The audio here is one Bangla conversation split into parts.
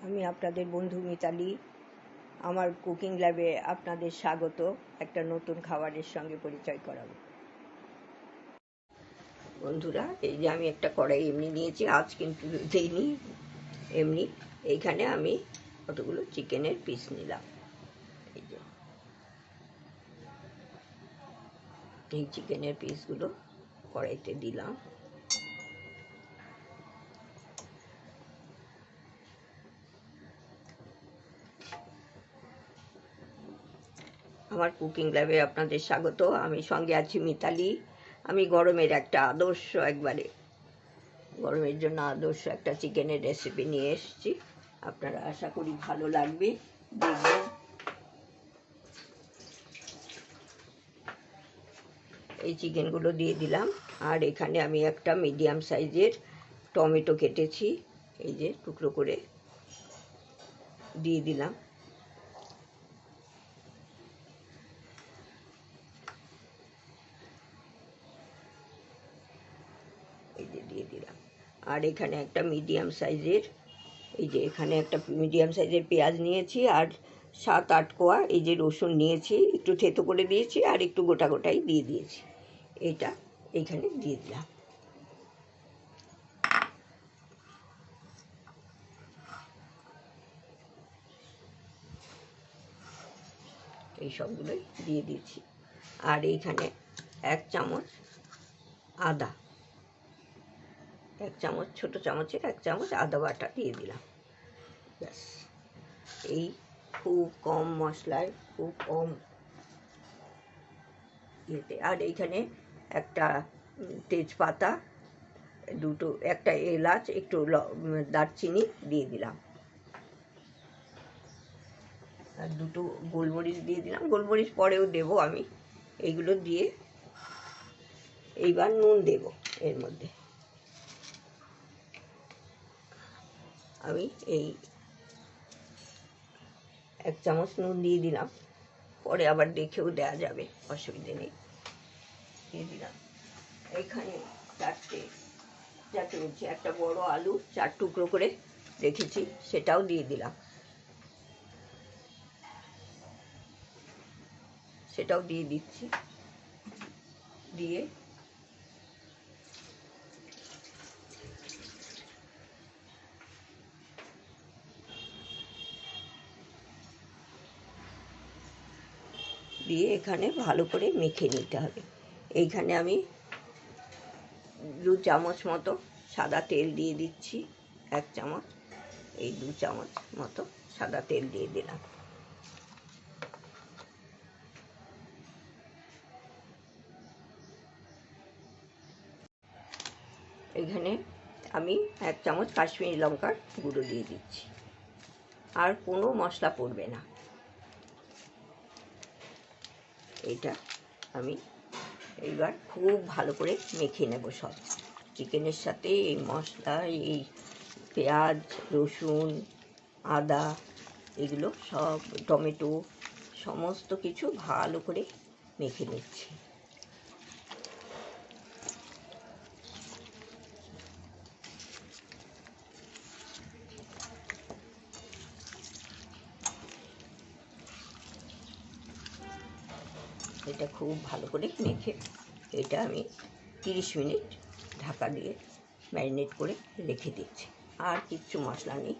আমি আপনাদের বন্ধু মিতালি। আমার কুকিং ল্যাবে আপনাদের স্বাগত। একটা নতুন খাবারের সঙ্গে পরিচয় করাবো। বন্ধুরা, এই যে আমি একটা কড়াই এমনি নিয়েছি, আজ কিন্তু দিইনি, এমনি। এইখানে আমি কতগুলো চিকেনের পিস নিলাম। এই যে এই চিকেনের পিসগুলো কড়াইতে দিলাম। আমার কুকিং ল্যাবে আপনাদের স্বাগত। আমি সঙ্গে আছি মিতালি। আমি গরমের জন্য আদর্শ একটা চিকেনের রেসিপি নিয়ে এসেছি। আপনারা আশা করি ভালো লাগবে, দেখবেন। এই চিকেনগুলো দিয়ে দিলাম। আর এখানে আমি একটা মিডিয়াম সাইজের টমেটো কেটেছি, এই যে টুকরো করে দিয়ে দিলাম। এই যে দিয়ে দিলাম। আর এখানে একটা মিডিয়াম সাইজের পেঁয়াজ নিয়েছি, আর 7-8 কোয়া এই যে রসুন নিয়েছি, একটু থেতো করে দিয়েছি আর একটু গোটা গোটাই দিয়ে দিয়েছি। এটা এইখানে দিয়ে দিলাম। এই সবগুলোই দিয়ে দিয়েছি। আর এইখানে 1 চামচ আদা, ছোট চামচের 1 চামচ আদা বাটা দিয়ে দিলাম। ব্যাস, এই খুব কম মশলায়, খুব কম ইয়েতে। আর এইখানে একটা তেজপাতা, একটা এলাচ, একটু দারচিনি দিয়ে দিলাম। আর 2 গোলমরিচ দিয়ে দিলাম। গোলমরিচ পরেও দেবো আমি। এইগুলো দিয়ে এইবার নুন দেব এর মধ্যে। আমি এই 1 চামচ নুন দিয়ে দিলাম, পরে আবার দেখেও দেওয়া যাবে, অসুবিধে নেই। দিয়ে দিলাম। এখানে 4টে নিচ্ছি, একটা বড় আলু 4 টুকরো করে রেখেছি, সেটাও দিয়ে দিলাম। সেটাও দিয়ে দিচ্ছি। দিয়ে এখানে ভালো করে মেখে নিতে হবে। এইখানে আমি 2 চামচ মতো সাদা তেল দিয়ে দিচ্ছি। 1 চামচ, এই 2 চামচ মতো সাদা তেল দিয়ে দিলাম। এখানে আমি 1 চামচ কাশ্মীরি লঙ্কার গুঁড়ো দিয়ে দিচ্ছি। আর কোনো মশলা পড়বে না। এটা আমি এইবার খুব ভালো করে মেখে নেব সব চিকেনের সাথে। এই মশলা, এই পেঁয়াজ, রসুন, আদা, এগুলো সব, টমেটো, সমস্ত কিছু ভালো করে মেখে নিচ্ছি। এটা খুব ভালো করে মেখে এটা আমি 30 মিনিট ঢাকা দিয়ে ম্যারিনেট করে রেখে দিচ্ছি। আর কিচ্ছু মশলা নেই।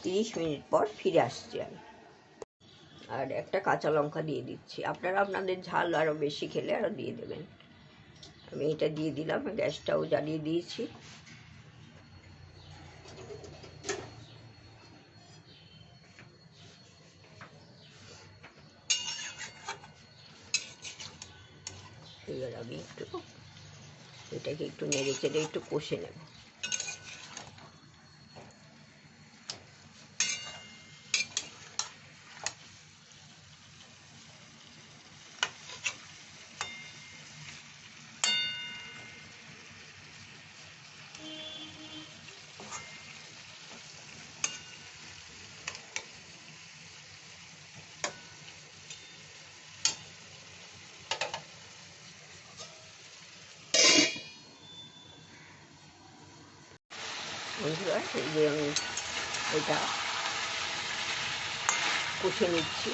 30 মিনিট পর ফিরে আসছি আমি। আর একটা কাঁচা লঙ্কা দিয়ে দিচ্ছি। আপনারা আপনাদের ঝাল আরও বেশি খেলে আরও দিয়ে দেবেন। আমি এটা দিয়ে দিলাম। গ্যাসটাও জ্বালিয়ে দিয়েছি। এবার আমি এটাকে একটু নেড়ে চেড়ে একটু কষে নেব। বন্ধুরা, এই যে আমি এটা কষে নিচ্ছি।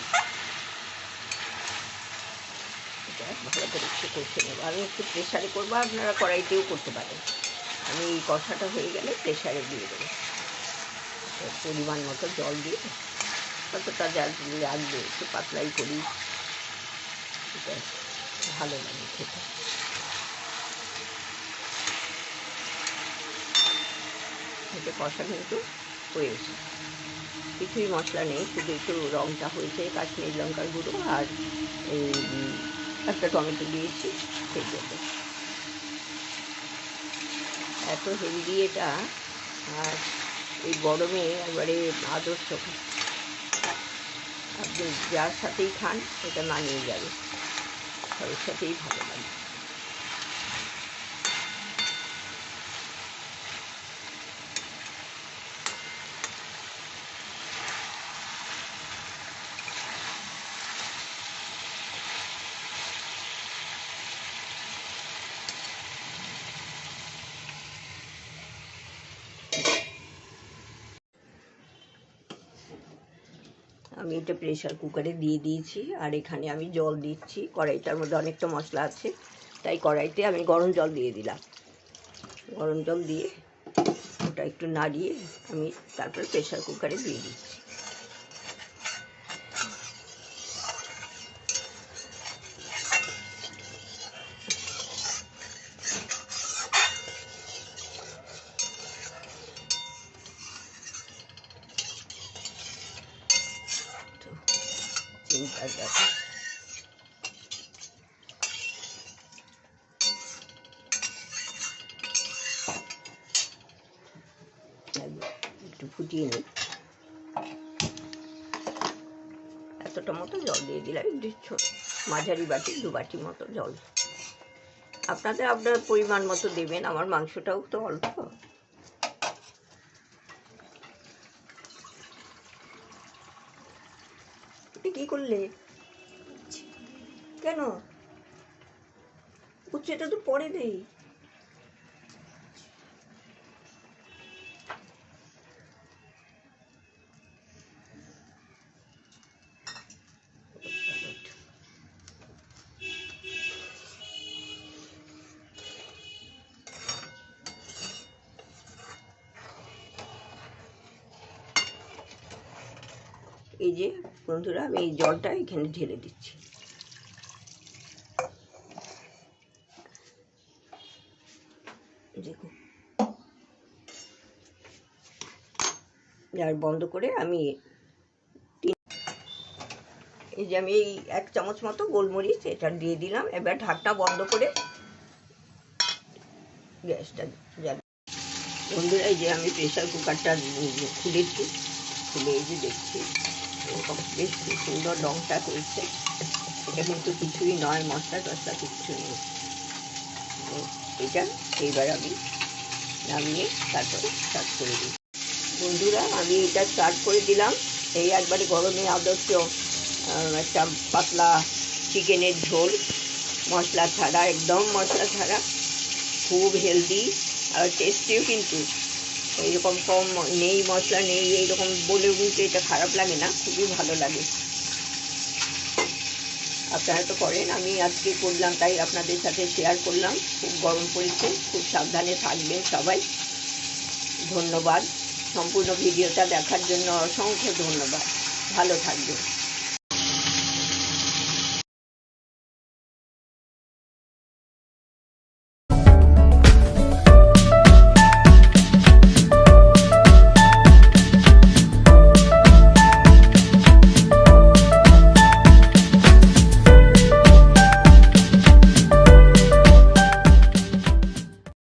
এটা ভালো করে একটু কষে নেব। আমি একটু প্রেশারে করবো, আপনারা কড়াইতেও করতে পারেন। আমি এই কষাটা হয়ে গেলে প্রেশারে দিয়ে দেবো। পরিমাণ মতো জল দিয়ে, কতটা জল রাখবে, একটু পাতলাই করি, এটা ভালো লাগে খেতে। এটা কষা কিন্তু হয়েছে, কিছুই মশলা নেই, শুধু একটু রঙটা হয়েছে কাশ্মীরি লঙ্কার গুঁড়ো আর এই একটা টমেটো দিয়েছি, সেই জন্য এত হেলদি এটা। আর এই গরমে একবারে আদর্শ, আপনি যার সাথেই খান এটা মানিয়ে যাবে, সবার সাথেই ভালো লাগে। আমি এটা প্রেশার কুকারে দিয়ে দিয়েছি, আর এখানে আমি জল দিচ্ছি। কড়াইটার মধ্যে অনেকটা মশলা আছে, তাই কড়াইতে আমি গরম জল দিয়ে দিলাম। গরম জল দিয়ে ওটা একটু নাড়িয়ে আমি তারপর প্রেশার কুকারে দিয়ে দিচ্ছি। চিন্তার ব্যাপার। একটু ফুটিয়ে নিই। এতটা মতো জল দিয়ে দিলাম, মাঝারি বাটি 2 বাটি মতো জল। আপনার পরিমাণ মতো দেবেন, আমার মাংসটাও তো অল্প। এটা কি করলে? কেন উচ্ছেটা তো পরে দেই। এই যে বন্ধুরা, আমি এই জলটা এখানে ঢেলে দিচ্ছি। দেখুন, আর বন্ধ করে আমি এই যে আমি এই 1 চামচ মতো গোলমরিচ এটা দিয়ে দিলাম। এবার ঢাকনা বন্ধ করে গ্যাসটা জ্বাল। বন্ধুরা, এই যে আমি প্রেশার কুকারটা খুলেছি, খুলে এই যে দেখছি এরকম বেশ সুন্দর রঙটা হয়েছে। এটা কিন্তু কিছুই নয়, মশলা টশলা কিচ্ছু নেই। এটা এইবার আমি নামিয়ে তারপরে স্টার্ট করে দিই। বন্ধুরা, আমি এটা স্টার্ট করে দিলাম। এই একবারে গরমে আদর্শ একটা পাতলা চিকেনের ঝোল, মশলা ছাড়া, একদম মশলা ছাড়া, খুব হেলদি আর টেস্টিও। কিন্তু এইরকম কম নেই, মশলা নেই, এইরকম বলে কিন্তু এটা খারাপ লাগে না, খুবই ভালো লাগে। আপনারা তো করেন, আমি আজকে করলাম তাই আপনাদের সাথে শেয়ার করলাম। খুব গরম পড়েছে, খুব সাবধানে থাকবেন সবাই। ধন্যবাদ, সম্পূর্ণ ভিডিওটা দেখার জন্য অসংখ্য ধন্যবাদ। ভালো থাকবেন।